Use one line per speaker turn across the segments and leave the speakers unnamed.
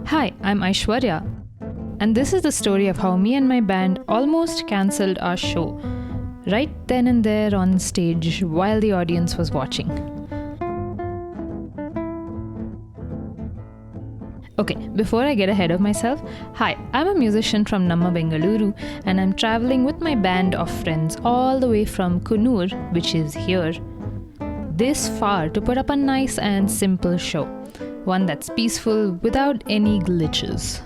Hi, I'm Aishwarya, and this is the story of how me and my band almost cancelled our show right then and there on stage while the audience was watching. Okay, before I get ahead of myself, hi, I'm a musician from Namma Bengaluru and I'm traveling with my band of friends all the way from Kunur, which is here, this far to put up a nice and simple show. One that's peaceful without any glitches.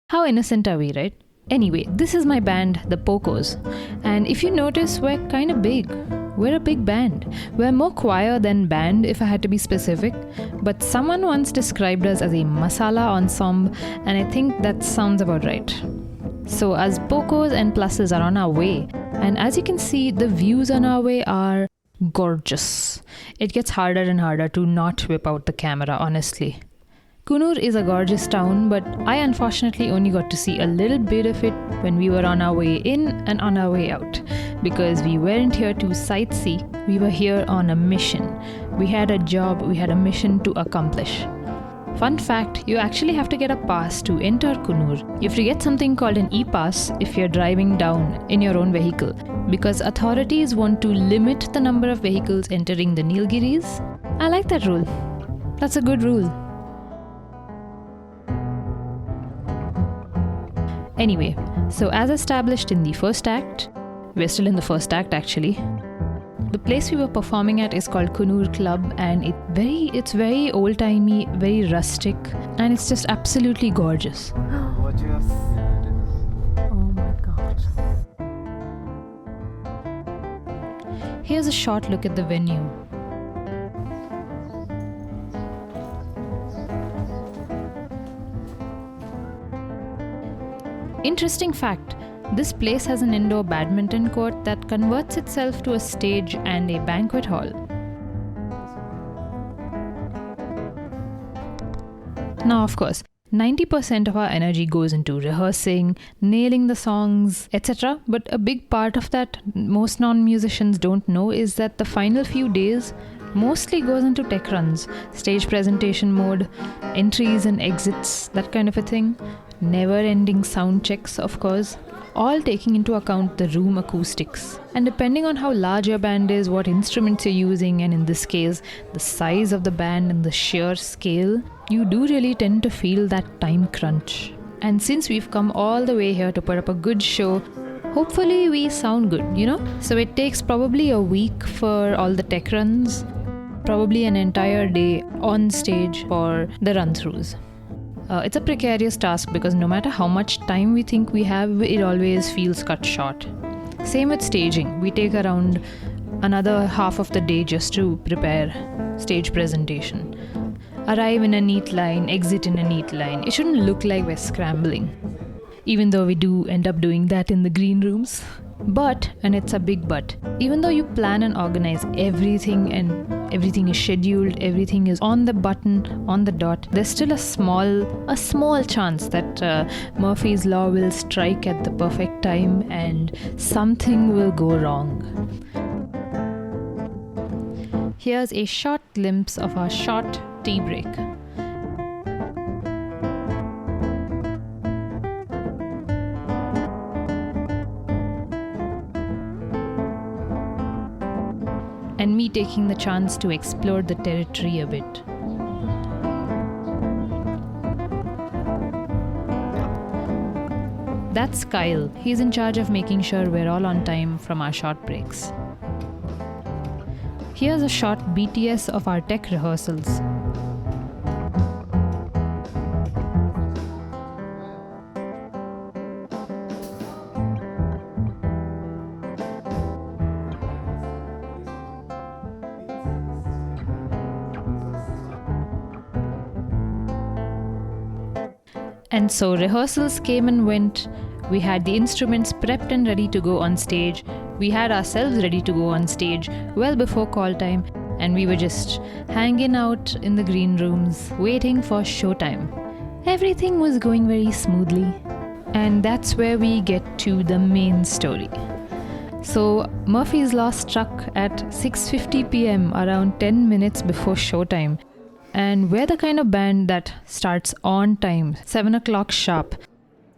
How innocent are we, right? Anyway, this is my band, the Pocos. And if you notice, we're kind of big. We're a big band. We're more choir than band, if I had to be specific. But someone once described us as a masala ensemble, and I think that sounds about right. So, as Pocos and pluses are on our way, and as you can see, the views on our way are gorgeous. It gets harder and harder to not whip out the camera, honestly. Kunur is a gorgeous town, but I unfortunately only got to see a little bit of it when we were on our way in and on our way out. Because we weren't here to sightsee, we were here on a mission. We had a job, we had a mission to accomplish. Fun fact, you actually have to get a pass to enter Kunur. You have to get something called an e-pass if you're driving down in your own vehicle, because authorities want to limit the number of vehicles entering the Nilgiris. I like that rule. That's a good rule. Anyway, so as established in the first act, we're still in the first act actually. The place we were performing at is called Kunur Club, and it's very old-timey, very rustic, and it's just absolutely gorgeous.
What you have said.
Oh my god. Here's a short look at the venue. Interesting fact, this place has an indoor badminton court that converts itself to a stage and a banquet hall. Now, of course, 90% of our energy goes into rehearsing, nailing the songs, etc. But a big part of that most non-musicians don't know is that the final few days mostly goes into tech runs, stage presentation mode, entries and exits, that kind of a thing. Never-ending sound checks, of course, all taking into account the room acoustics. And depending on how large your band is, what instruments you're using, and in this case, the size of the band and the sheer scale, you do really tend to feel that time crunch. And since we've come all the way here to put up a good show, hopefully we sound good, So it takes probably a week for all the tech runs, probably an entire day on stage for the run-throughs. It's a precarious task because no matter how much time we think we have, it always feels cut short. Same with staging. We take around another half of the day just to prepare stage presentation. Arrive in a neat line, exit in a neat line. It shouldn't look like we're scrambling, even though we do end up doing that in the green rooms. But, and it's a big but, even though you plan and organize everything and everything is scheduled, everything is on the button, on the dot, there's still a small chance that Murphy's Law will strike at the perfect time and something will go wrong. Here's a short glimpse of our short tea break. And me taking the chance to explore the territory a bit. That's Kyle. He's in charge of making sure we're all on time from our short breaks. Here's a short BTS of our tech rehearsals. And so rehearsals came and went. We had the instruments prepped and ready to go on stage. We had ourselves ready to go on stage well before call time, and we were just hanging out in the green rooms, waiting for showtime. Everything was going very smoothly. And that's where we get to the main story. So Murphy's Law struck at 6:50 p.m. around 10 minutes before showtime. And we're the kind of band that starts on time, 7 o'clock sharp,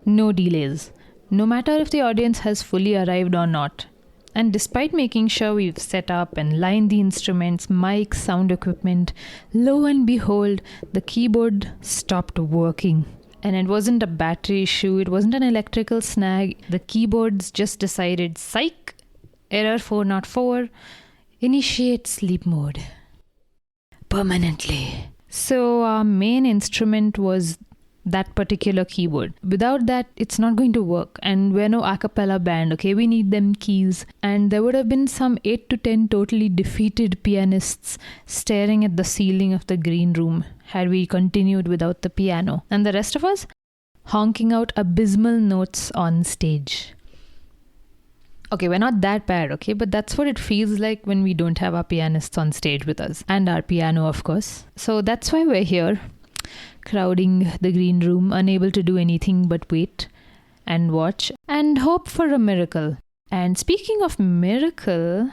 no delays, no matter if the audience has fully arrived or not. And despite making sure we've set up and lined the instruments, mics, sound equipment, lo and behold, the keyboard stopped working. And it wasn't a battery issue, it wasn't an electrical snag. The keyboards just decided, psych, error 404, initiate sleep mode. Permanently. So our main instrument was that particular keyboard. Without that, it's not going to work. And we're no a cappella band, okay? We need them keys. And there would have been some 8 to 10 totally defeated pianists staring at the ceiling of the green room had we continued without the piano. And the rest of us honking out abysmal notes on stage. Okay, we're not that bad, okay? But that's what it feels like when we don't have our pianists on stage with us. And our piano, of course. So that's why we're here, crowding the green room, unable to do anything but wait and watch and hope for a miracle. And speaking of miracle,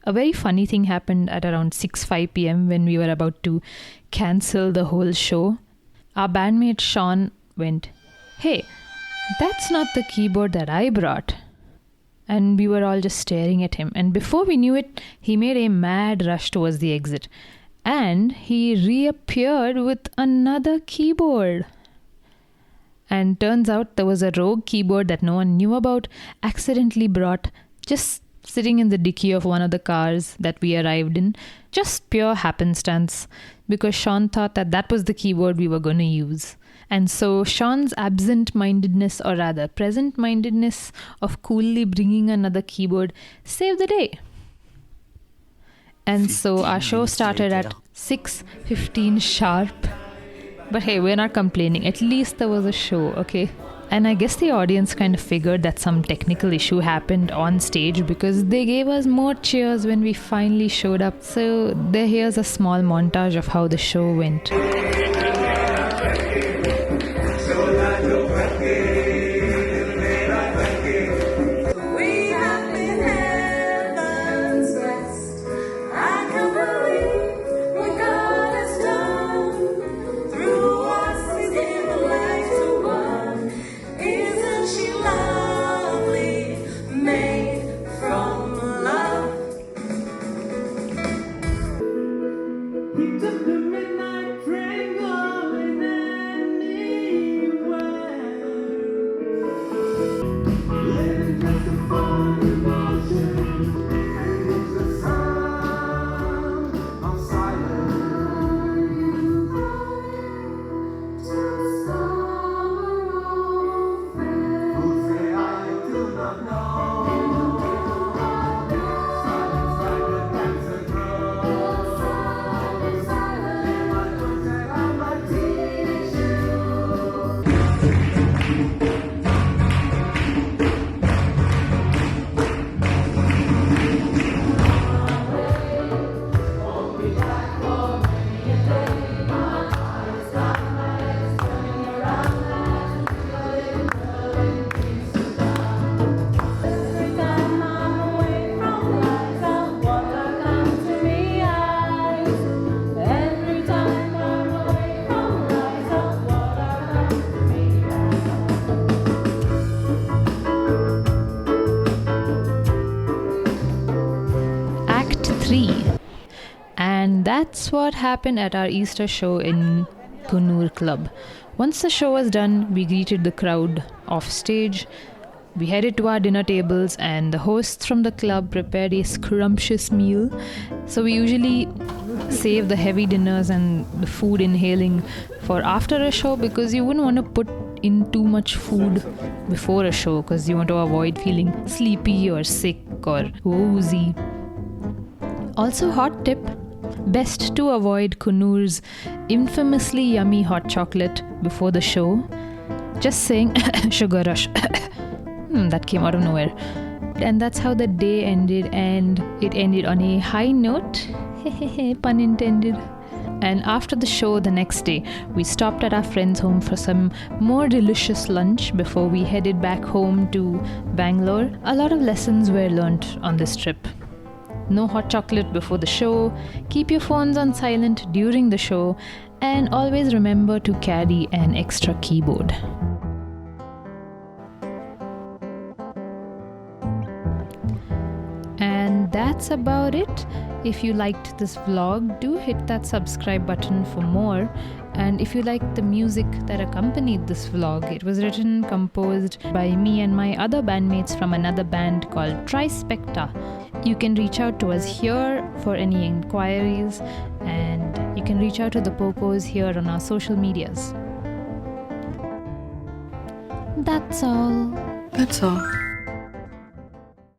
a very funny thing happened at around 6-5 p.m. when we were about to cancel the whole show. Our bandmate Sean went, "Hey, that's not the keyboard that I brought." And we were all just staring at him. And before we knew it, he made a mad rush towards the exit. And he reappeared with another keyboard. And turns out there was a rogue keyboard that no one knew about, accidentally brought, just sitting in the dicky of one of the cars that we arrived in. Just pure happenstance, because Sean thought that that was the keyboard we were going to use. And so Sean's absent-mindedness, or rather present-mindedness, of coolly bringing another keyboard saved the day. And so our show started at 6:15 sharp. But hey, we're not complaining. At least there was a show, okay? And I guess the audience kind of figured that some technical issue happened on stage because they gave us more cheers when we finally showed up. So here's a small montage of how the show went. And that's what happened at our Easter show in Kunur Club. Once the show was done, we greeted the crowd off stage. We headed to our dinner tables and the hosts from the club prepared a scrumptious meal. So we usually save the heavy dinners and the food inhaling for after a show because you wouldn't want to put in too much food before a show because you want to avoid feeling sleepy or sick or woozy. Also, hot tip, best to avoid Kunur's infamously yummy hot chocolate before the show. Just saying, sugar rush. That came out of nowhere. And that's how the day ended, and it ended on a high note. Pun intended. And after the show the next day, we stopped at our friend's home for some more delicious lunch before we headed back home to Bangalore. A lot of lessons were learnt on this trip. no hot chocolate before the show, keep your phones on silent during the show, and always remember to carry an extra keyboard. And that's about it. If you liked this vlog, do hit that subscribe button for more. And if you like the music that accompanied this vlog, it was written, composed by me and my other bandmates from another band called Trispecta. You can reach out to us here for any inquiries, and you can reach out to the Pocos here on our social medias. That's all.
That's all.